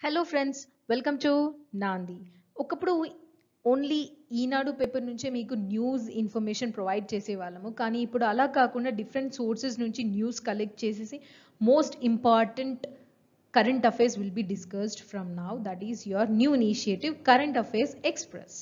Hello friends, welcome to నాంది. ఒకప్పుడు only ఈనాడు paper నుంచే మీకు న్యూస్ ఇన్ఫర్మేషన్ ప్రొవైడ్ చేసేవాళ్ళము. కానీ ఇప్పుడు అలా కాకుండా డిఫరెంట్ సోర్సెస్ నుంచి న్యూస్ కలెక్ట్ చేసేసి most important current affairs will be discussed from now. That is your new initiative current affairs express.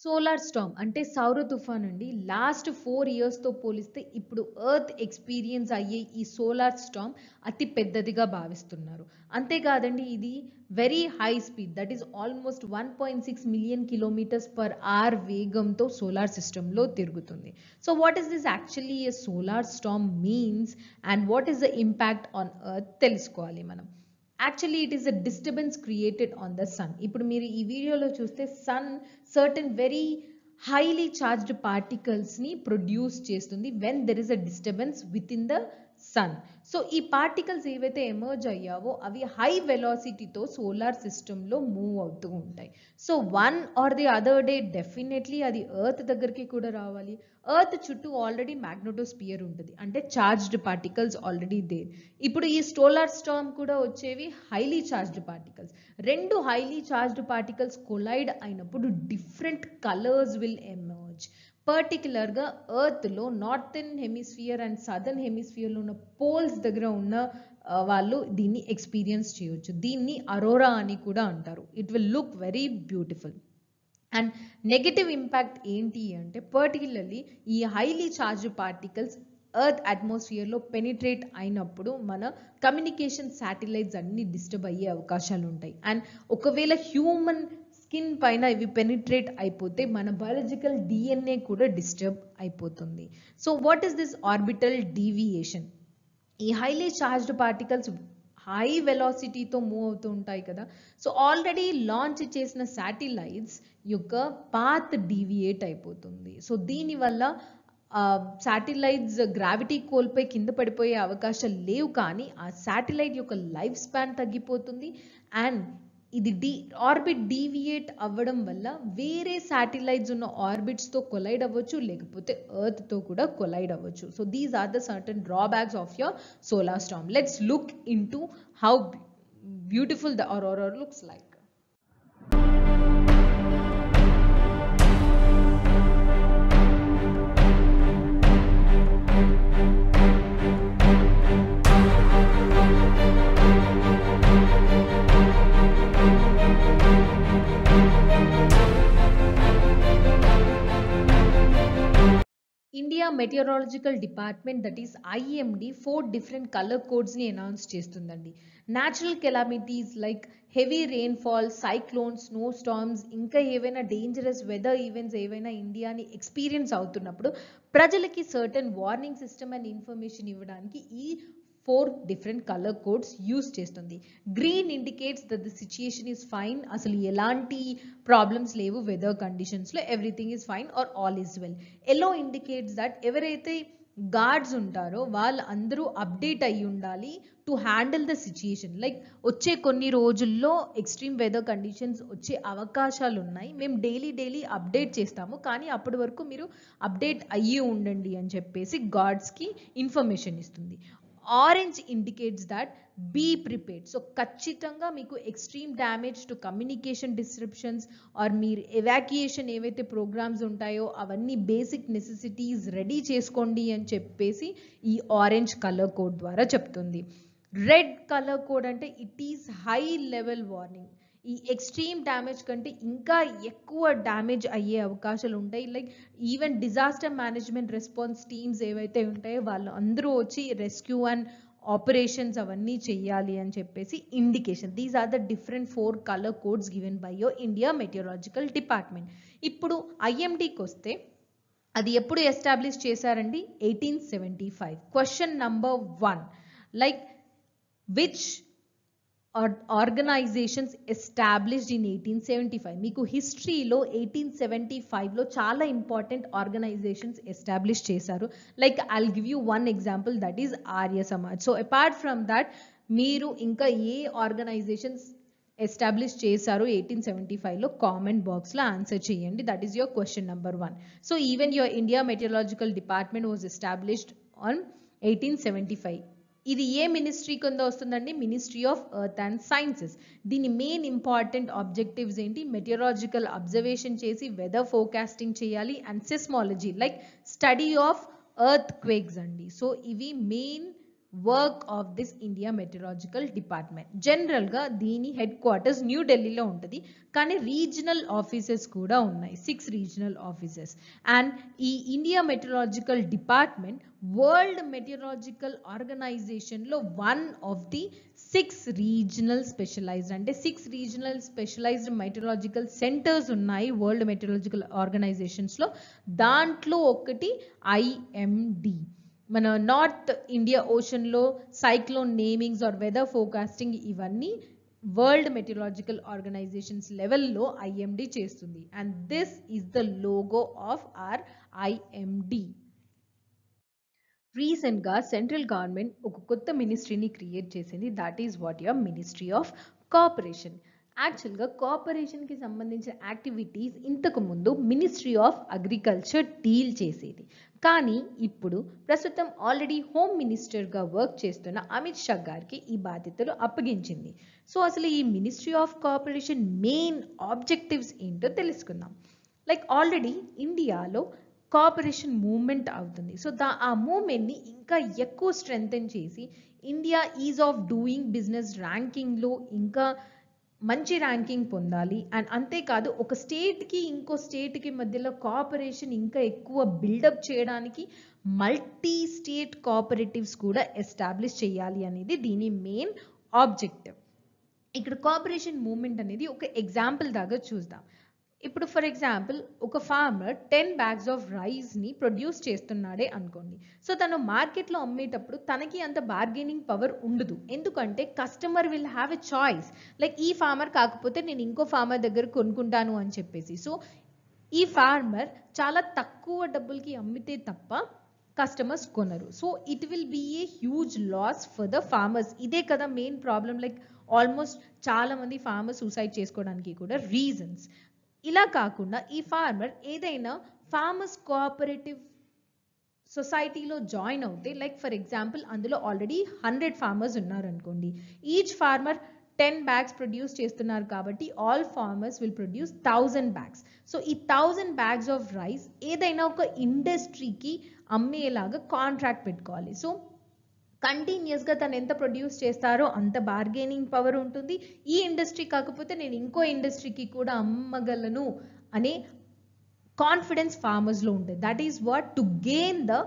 Solar Storm అంటే సౌర తుఫాన్ అండి. లాస్ట్ 4 ఇయర్స్తో పోలిస్తే ఇప్పుడు ఎర్త్ ఎక్స్పీరియన్స్ అయ్యే ఈ సోలార్ స్టార్మ్ అతి పెద్దదిగా భావిస్తున్నారు. అంతేకాదండి, ఇది very high speed, that is almost 1.6 million kilometres per hour వేగంతో సోలార్ సిస్టంలో తిరుగుతుంది. So what is this actually a solar storm means and what is the impact on earth తెలుసుకోవాలి మనం. Actually it is a disturbance created on the sun. ఇప్పుడు మీరు ఈ వీడియోలో చూస్తే sun certain very highly charged పార్టికల్స్ని ప్రొడ్యూస్ చేస్తుంది when there is a disturbance within the sun. So ఈ పార్టికల్స్ ఏవైతే ఎమర్జ్ అయ్యావో అవి హై వెలాసిటీతో సోలార్ సిస్టంలో మూవ్ అవుతూ ఉంటాయి. So one or the other day definitely అది ఎర్త్ దగ్గరికి కూడా రావాలి. ఎర్త్ చుట్టూ ఆల్రెడీ మ్యాగ్నెటోస్పియర్ ఉంటుంది, అంటే చార్జ్డ్ పార్టికల్స్ ఆల్రెడీ దేర్. ఇప్పుడు ఈ సోలార్ స్టార్మ్ కూడా వచ్చేవి హైలీ చార్జ్డ్ పార్టికల్స్. రెండు హైలీ చార్జ్డ్ పార్టికల్స్ కొలైడ్ అయినప్పుడు డిఫరెంట్ కలర్స్ విల్ ఎమర్జ్. పర్టికులర్గా ఎర్త్లో నార్థన్ హెమిస్ఫియర్ అండ్ సదర్న్ హెమిస్ఫియర్లో ఉన్న పోల్స్ దగ్గర ఉన్న వాళ్ళు దీన్ని ఎక్స్పీరియన్స్ చేయొచ్చు. దీన్ని అరోరా అని కూడా అంటారు. It will look very beautiful. And negative impact ఏంటి అంటే పర్టికులర్లీ ఈ హైలీ చార్జ్డ్ పార్టికల్స్ ఎర్త్ అట్మాస్ఫియర్లో పెనిట్రేట్ అయినప్పుడు మన కమ్యూనికేషన్ శాటిలైట్స్ అన్ని డిస్టర్బ్ అయ్యే అవకాశాలు ఉంటాయి. అండ్ ఒకవేళ హ్యూమన్ స్కిన్ పైన ఇవి పెనిట్రేట్ అయిపోతే మన బయాలజికల్ డిఎన్ఏ కూడా డిస్టర్బ్ అయిపోతుంది. So what is this orbital deviation? ఈ హైలీ చార్జ్డ్ పార్టికల్స్ హై వెలాసిటీతో మూవ్ అవుతూ ఉంటాయి కదా. సో ఆల్రెడీ లాంచ్ చేసిన శాటిలైట్స్ యొక్క పాత్ డీవియేట్ అయిపోతుంది. సో దీనివల్ల శాటిలైట్స్ గ్రావిటీ కోల్పోయి కింద పడిపోయే అవకాశాలు లేవు, కానీ ఆ శాటిలైట్ యొక్క లైఫ్ స్పాన్ తగ్గిపోతుంది. అండ్ ఇది ఆర్బిట్ డీవియేట్ అవ్వడం వల్ల వేరే శాటిలైట్స్ ఉన్న ఆర్బిట్స్తో కొలైడ్ అవ్వచ్చు, లేకపోతే ఎర్త్తో కూడా కొలైడ్ అవ్వచ్చు. So these are the certain drawbacks of your solar storm. Let's look into how beautiful the aurora looks like. India meteorological department, that is IMD, 4 different colour కోడ్స్ని announce చేస్తుందండి. Natural calamities like heavy rainfall, cyclones, snow storms, ఇంకా ఏవైనా dangerous weather events ఏవైనా ఇండియాని experience అవుతున్నప్పుడు ప్రజలకి certain warning system and information ఇవ్వడానికి ఈ 4 డిఫరెంట్ కలర్ కోడ్స్ యూస్ చేస్తుంది. Green indicates that the situation is fine, అసలు ఎలాంటి ప్రాబ్లమ్స్ లేవు వెదర్ కండిషన్స్లో, everything is fine or all is well. Yellow indicates that ఎవరైతే గార్డ్స్ ఉంటారో వాళ్ళు అందరూ అప్డేట్ అయ్యి ఉండాలి to handle the situation. Like వచ్చే కొన్ని రోజుల్లో ఎక్స్ట్రీమ్ వెదర్ కండిషన్స్ వచ్చే అవకాశాలు ఉన్నాయి, మేము డైలీ అప్డేట్ చేస్తాము, కానీ అప్పటి వరకు మీరు అప్డేట్ అయ్యి ఉండండి అని చెప్పేసి గార్డ్స్కి ఇన్ఫర్మేషన్ ఇస్తుంది. Orange indicates that be prepared. So ఖచ్చితంగా మీకు extreme damage to communication disruptions or మీరు ఎవాక్యుయేషన్ ఏవైతే ప్రోగ్రామ్స్ ఉంటాయో అవన్నీ బేసిక్ నెసెసిటీస్ రెడీ చేసుకోండి అని చెప్పేసి ఈ ఆరెంజ్ కలర్ కోడ్ ద్వారా చెప్తుంది. రెడ్ కలర్ కోడ్ అంటే it is high level warning. ఈ ఎక్స్ట్రీమ్ డ్యామేజ్ కంటే ఇంకా ఎక్కువ డ్యామేజ్ అయ్యే అవకాశాలు ఉంటాయి. Like even disaster management response teams ఏవైతే ఉంటాయో వాళ్ళు అందరూ వచ్చి రెస్క్యూ అండ్ ఆపరేషన్స్ అవన్నీ చెయ్యాలి అని చెప్పేసి indication. These are the different 4 colour codes given by your India meteorological department. ఇప్పుడు IMDకి వస్తే అది ఎప్పుడు ఎస్టాబ్లిష్ చేశారండి? 1875. Question number 1, like which organizations established in 1875. మీకు హిస్టరీలో 1875లో చాలా ఇంపార్టెంట్ ఆర్గనైజేషన్స్ ఎస్టాబ్లిష్ చేశారు. Like I'll give you one example, that is Arya Samaj. So apart from that మీరు ఇంకా ఏ ఆర్గనైజేషన్స్ ఎస్టాబ్లిష్ చేశారు 1875లో కామెంట్ బాక్స్లో ఆన్సర్ చేయండి. That is your question number 1. So even your India meteorological department was established on 1875. ఇది ఏ ministry కింద వస్తుందండి? Ministry of earth and sciences. దీని మెయిన్ ఇంపార్టెంట్ ఆబ్జెక్టివ్స్ ఏంటి? మెటీరియాలజికల్ అబ్జర్వేషన్ చేసి వెదర్ ఫోర్కాస్టింగ్ చేయాలి and seismology like study of earth quakes అండి. So ఇవి main work of this India meteorological department. జనరల్గా దీని హెడ్ క్వార్టర్స్ న్యూఢిల్లీలో ఉంటుంది, కానీ రీజనల్ ఆఫీసెస్ కూడా ఉన్నాయి, 6 రీజనల్ ఆఫీసెస్. అండ్ ఈ India meteorological department world meteorological ఆర్గనైజేషన్లో one of the 6 regional specialised, అంటే 6 రీజనల్ స్పెషలైజ్డ్ మెటీరియాలజికల్ సెంటర్స్ ఉన్నాయి వరల్డ్ మెటీరియాలజికల్ ఆర్గనైజేషన్స్లో. దాంట్లో ఒకటి ఐఎండి. మన నార్త్ ఇండియా ఓషన్లో cyclone namings or weather forecasting ఇవన్నీ వరల్డ్ మెటీరియాలజికల్ ఆర్గనైజేషన్స్ లెవెల్లో ఐఎండి చేస్తుంది. And this is the logo of our IMD. రీసెంట్గా సెంట్రల్ గవర్నమెంట్ ఒక కొత్త మినిస్ట్రీని క్రియేట్ చేసింది, that is what your ministry of cooperation. యాక్చువల్గా కోఆపరేషన్కి సంబంధించిన యాక్టివిటీస్ ఇంతకు ముందు మినిస్ట్రీ ఆఫ్ అగ్రికల్చర్ డీల్ చేసేది, కానీ ఇప్పుడు ప్రస్తుతం ఆల్రెడీ హోమ్ మినిస్టర్గా వర్క్ చేస్తున్న అమిత్ షా గారికి ఈ బాధ్యతలు అప్పగించింది. సో అసలు ఈ ministry of cooperation main objectives ఏంటో తెలుసుకుందాం. లైక్ ఆల్రెడీ ఇండియాలో కోఆపరేషన్ మూవ్మెంట్ అవుతుంది. సో ఆ మూవ్మెంట్ని ఇంకా ఎక్కువ స్ట్రెంగ్తెన్ చేసి India ease of doing business ర్యాంకింగ్లో ఇంకా మంచి ర్యాంకింగ్ పొందాలి. అండ్ అంతేకాదు ఒక స్టేట్కి ఇంకో స్టేట్కి మధ్యలో కోఆపరేషన్ ఇంకా ఎక్కువ బిల్డప్ చేయడానికి మల్టీ స్టేట్ కోఆపరేటివ్స్ కూడా ఎస్టాబ్లిష్ చేయాలి అనేది దీని మెయిన్ ఆబ్జెక్టివ్. ఇక్కడ కోఆపరేషన్ మూవ్మెంట్ అనేది ఒక ఎగ్జాంపుల్ దాకా చూద్దాం. ఇప్పుడు ఫర్ ఎగ్జాంపుల్ ఒక ఫార్మర్ 10 bags ఆఫ్ రైస్ని ప్రొడ్యూస్ చేస్తున్నాడే అనుకోండి. సో తను మార్కెట్లో అమ్మేటప్పుడు తనకి అంత బార్గెనింగ్ పవర్ ఉండదు, ఎందుకంటే customer will have a choice, like ఈ ఫార్మర్ కాకపోతే నేను ఇంకో ఫార్మర్ దగ్గర కొనుక్కుంటాను అని చెప్పేసి. సో ఈ ఫార్మర్ చాలా తక్కువ డబ్బులకి అమ్మితే తప్ప కస్టమర్స్ కొనరు. So it will be a huge loss for the farmers. ఇదే కదా మెయిన్ ప్రాబ్లం, లైక్ ఆల్మోస్ట్ చాలా మంది ఫార్మర్స్ సూసైడ్ చేసుకోవడానికి కూడా రీజన్స్. ఇలా కాకుండా ఈ ఫార్మర్ ఏదైనా ఫార్మర్స్ కోఆపరేటివ్ సొసైటీలో జాయిన్ అవుతే, లైక్ ఫర్ ఎగ్జాంపుల్ అందులో ఆల్రెడీ 100 ఫార్మర్స్ ఉన్నారనుకోండి, ఈచ్ ఫార్మర్ 10 bags ప్రొడ్యూస్ చేస్తున్నారు కాబట్టి all farmers will produce 1000 bags. So ఈ 1000 bags ఆఫ్ రైస్ ఏదైనా ఒక ఇండస్ట్రీకి అమ్మేలాగా కాంట్రాక్ట్ పెట్టుకోవాలి. సో కంటిన్యూస్గా తను ఎంత ప్రొడ్యూస్ చేస్తారో అంత బార్గెనింగ్ పవర్ ఉంటుంది. ఈ ఇండస్ట్రీ కాకపోతే నేను ఇంకో ఇండస్ట్రీకి కూడా అమ్మగలను అనే కాన్ఫిడెన్స్ ఫార్మర్స్లో ఉంటుంది. That is what to gain the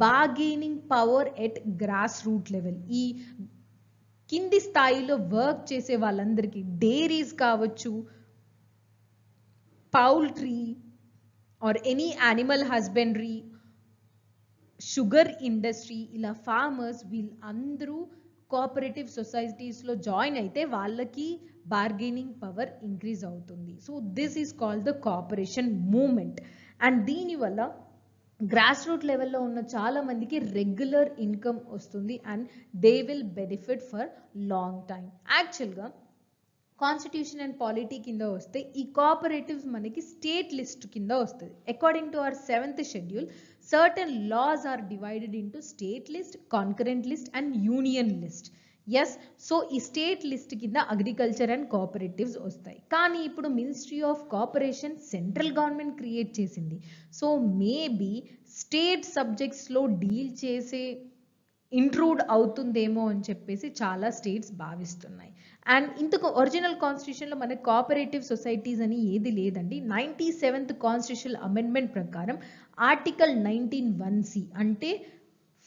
bargaining power at grass root level. ఈ కింది స్థాయిలో వర్క్ చేసే వాళ్ళందరికీ, డైరీస్ కావచ్చు, poultry or any animal husbandry, sugar industry, ఇలా ఫార్మర్స్ వీళ్ళందరూ కోఆపరేటివ్ సొసైటీస్లో జాయిన్ అయితే వాళ్ళకి బార్గెనింగ్ పవర్ ఇంక్రీజ్ అవుతుంది. So this is called the cooperation movement. And దీనివల్ల గ్రాస్ రూట్ లెవెల్లో ఉన్న చాలా మందికి రెగ్యులర్ ఇన్కమ్ వస్తుంది and they will benefit for long time. యాక్చువల్గా కాన్స్టిట్యూషన్ అండ్ పాలిటీ కింద వస్తే ఈ కోఆపరేటివ్స్ మనకి స్టేట్ లిస్ట్ కింద వస్తుంది. According to our 7th schedule, certain laws are divided into state list, concurrent list and union list. Yes, so ఈ state list కింద agriculture and cooperatives వస్తాయి. కానీ ఇప్పుడు ministry of cooperation central government create చేసింది. So maybe state సబ్జెక్ట్స్లో deal చేసే intrude అవుతుందేమో అని చెప్పేసి చాలా స్టేట్స్ భావిస్తున్నాయి. అండ్ ఇంతకు ఒరిజినల్ కాన్స్టిట్యూషన్లో మనకి కోఆపరేటివ్ సొసైటీస్ అని ఏది లేదండి. 97th కాన్స్టిట్యూషనల్ అమెండ్మెంట్ ప్రకారం ఆర్టికల్ 19(1)(c) అంటే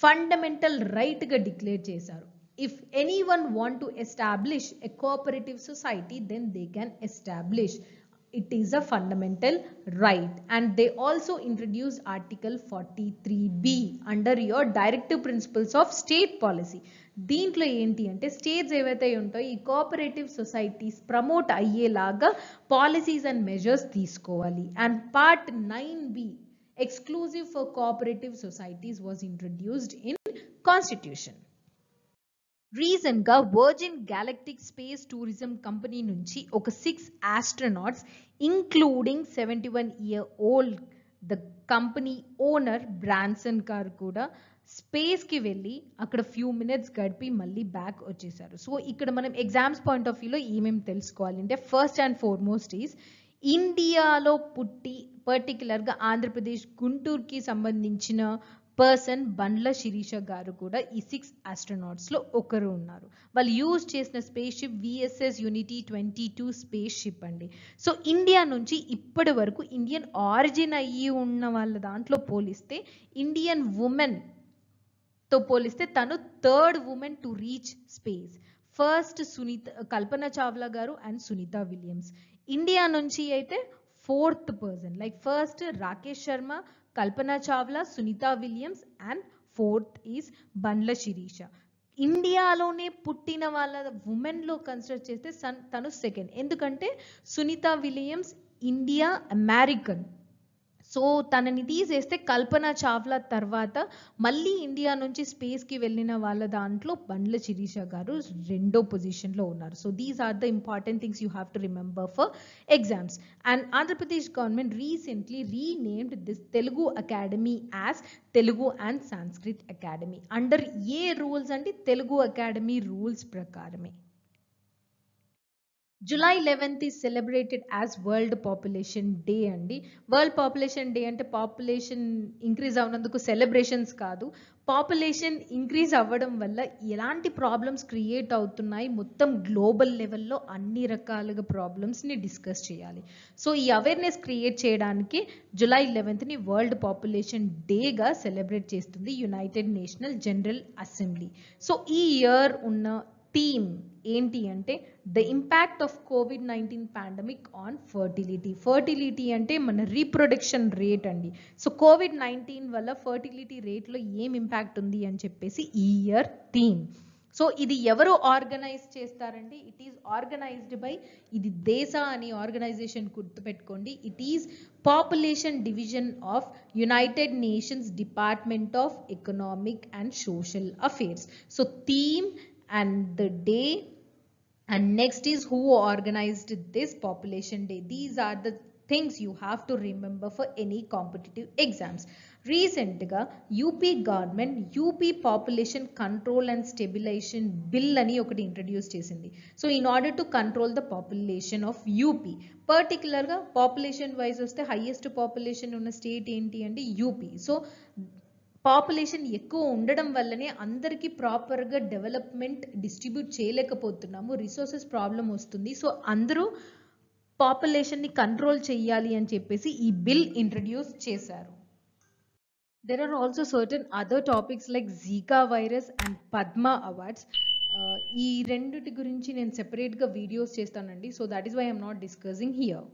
ఫండమెంటల్ రైట్గా డిక్లేర్ చేశారు. If anyone want to establish a cooperative society, then they can establish. It is a fundamental right. And they also introduced Article 43B under your directive principles of state policy. దీంట్లో ఏంటి అంటే states ఏవైతే ఉంటాయో ఈ cooperative societies promote అయ్యేలాగా policies and measures తీసుకోవాలి. And part 9B exclusive for cooperative societies was introduced in constitution. రీసెంట్గా virgin galactic space tourism company నుంచి ఒక 6 astronauts including 71-year-old the company owner Branson గారు కూడా స్పేస్కి వెళ్ళి అక్కడ ఫ్యూ మినిట్స్ గడిపి మళ్ళీ బ్యాక్ వచ్చేసారు. సో ఇక్కడ మనం ఎగ్జామ్స్ పాయింట్ ఆఫ్ వ్యూలో ఏమేమి తెలుసుకోవాలి అంటే ఫస్ట్ అండ్ ఫార్మోస్ట్ ఈజ్ ఇండియాలో పుట్టి పర్టికులర్గా ఆంధ్రప్రదేశ్ గుంటూరుకి సంబంధించిన పర్సన్ బండ్ల శిరీష గారు కూడా ఈ 6 ఆస్ట్రోనాట్స్లో ఒకరు ఉన్నారు. వాళ్ళు యూజ్ చేసిన space ship VSS unity 22 space ship అండి. సో ఇండియా నుంచి ఇప్పటి వరకు ఇండియన్ ఆరిజిన్ అయ్యి ఉన్న వాళ్ళ దాంట్లో పోలిస్తే ఇండియన్ ఉమెన్తో పోలిస్తే తను third women to reach space. First Kalpana Chawla garu and Sunita Williams. India నుంచి అయితే fourth person, like first Rakesh Sharma, Kalpana Chawla, Sunita Williams and fourth is Bandla Sirisha. ఇండియాలోనే పుట్టిన వాళ్ళ ఉమెన్లో కన్సిడర్ చేస్తే తను సెకండ్. ఎందుకంటే Sunita Williams India American. So తనని తీసేస్తే కల్పన చావ్లా తర్వాత మళ్ళీ ఇండియా నుంచి స్పేస్కి వెళ్ళిన వాళ్ళ దాంట్లో బండ్ల శిరీష గారు రెండో పొజిషన్లో ఉన్నారు. So these are the important things you have to remember for exams. And Andhra Pradesh government recently renamed this Telugu academy as Telugu and Sanskrit academy. Under a rules అంటే తెలుగు అకాడమీ రూల్స్ ప్రకారమే. July 11th is celebrated as World Population Day అండి. World population day అంటే population increase అవునందుకు celebrations కాదు, population increase అవ్వడం వల్ల ఎలాంటి problems create అవుతున్నాయి మొత్తం గ్లోబల్ లెవెల్లో అన్ని రకాలుగా ప్రాబ్లమ్స్ని డిస్కస్ చేయాలి. సో ఈ అవేర్నెస్ క్రియేట్ చేయడానికి July 11th వరల్డ్ పాపులేషన్ డేగా సెలబ్రేట్ చేస్తుంది United national general assembly. So ఈ ఇయర్ ఉన్న థీమ్ ఏంటి అంటే the impact of COVID-19 pandemic on fertility. Fertility అంటే మన రీప్రొడక్షన్ రేట్ అండి. సో కోవిడ్-19 వల్ల ఫర్టిలిటీ రేట్లో ఏం ఇంపాక్ట్ ఉంది అని చెప్పేసి ఈ ఇయర్ థీమ్. సో ఇది ఎవరు ఆర్గనైజ్ చేస్తారండి? ఇట్ ఈస్ ఆర్గనైజ్డ్ బై, ఇది దేశా అని ఆర్గనైజేషన్ గుర్తుపెట్టుకోండి. It is population division of United nations department of economic and social affairs. So theme and the day, and next is who organized this population day. These are the things you have to remember for any competitive exams. Recent ga UP government UP population control and stabilization bill ani okati introduce chesindi. So in order to control the population of UP, particular ga population wise vaste highest population ఉన్న state enti ante UP. So population ఎక్కువ ఉండడం వల్లనే అందరికీ ప్రాపర్గా development distribute చేయలేకపోతున్నాము, resources problem వస్తుంది. So అందరూ పాపులేషన్ని కంట్రోల్ చేయాలి అని చెప్పేసి ఈ బిల్ ఇంట్రడ్యూస్ చేశారు. There are also certain other topics like Zika virus and Padma awards. ఈ రెండిటి గురించి నేను సెపరేట్గా వీడియోస్ చేస్తానండి. So that is why I'm not discussing here.